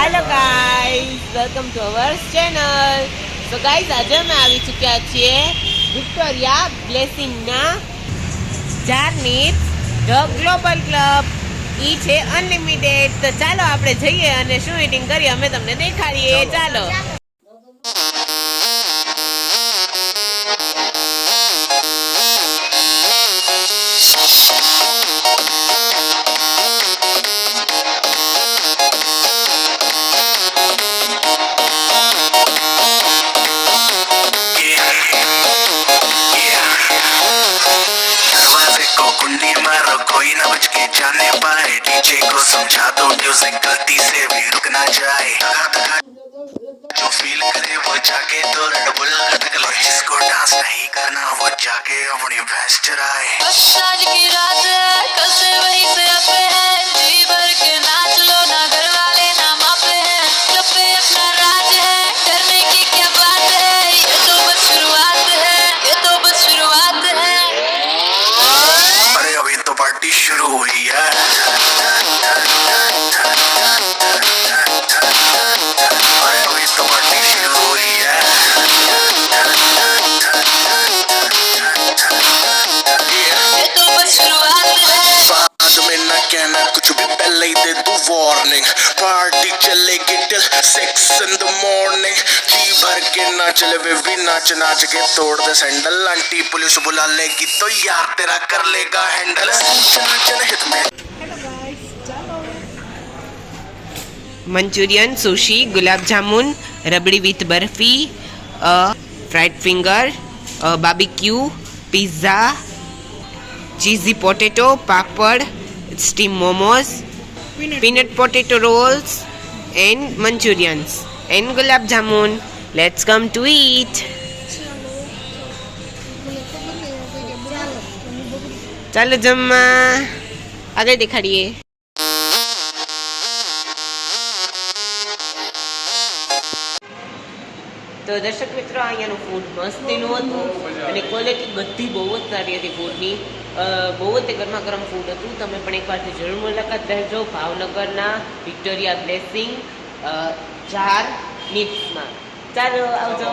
Hello guys, welcome to our channel. તો guys, આજે અમે આવી ચૂક્યા છીએ વિક્ટોરિયા બ્લેસિંગના ચારની ધ ગ્લોબલ ક્લબ. ઈ છે અનલિમિટેડ. તો ચાલો આપણે જઈએ અને શું ઈટિંગ કરીએ અમે તમને દેખાડીએ. ચાલો. कोई ना बच के जाने पाए डीजे को समझा दो म्यूजिक गलती से भी रुक ना जाए जो फील करे वो जाके तो रेड बुल लटक ले जिसको डांस नहीं करना वो जाके अपनी भैंस चराए बस आज की रात है कल से वही से अपे है जी भर के नाच लो ना घर वाले ना मापे हैं जब पे अपना राज है करने की क्या बात है ये तो बस शुरुआत है ये तो बस शुरुआत है अरे अभी तो पार्टी शुरू हुई है अरे अभी तो पार्टी शुरू हुई है ये तो बस शुरुआत है बाद में ना कहना कुछ भी पहले ही दे दू वार्निंग पार्टी चलेगी टिल 6 in the morning जी भर के नाच ले बेबी नाच नाच के तोड़ दे सैंडल आंटी पुलिस बुला लेगी तो यार तेरा कर लेगा हैंडल जनहित में Manchurian, sushi, gulab jamun, rabri with barfi, fried finger, barbecue, pizza, cheesy potato, papad, steam momos, peanut potato rolls and Manchurians and gulab jamun. Let's come to eat. ચાલો જમવા. આગળ દેખાડીએ. તો દર્શક મિત્રો, અહીંયાનું ફૂડ મસ્તીનું હતું અને ક્વોલિટી બધી બહુ જ સારી હતી ફૂડની. બહુ જ તે ગરમા ગરમ ફૂડ હતું. તમે પણ એકવારથી જરૂર મુલાકાત લેજો ભાવનગરના વિક્ટોરિયા બ્લેસિંગ ચાર નીડ્સમાં. ચાલો આવજો.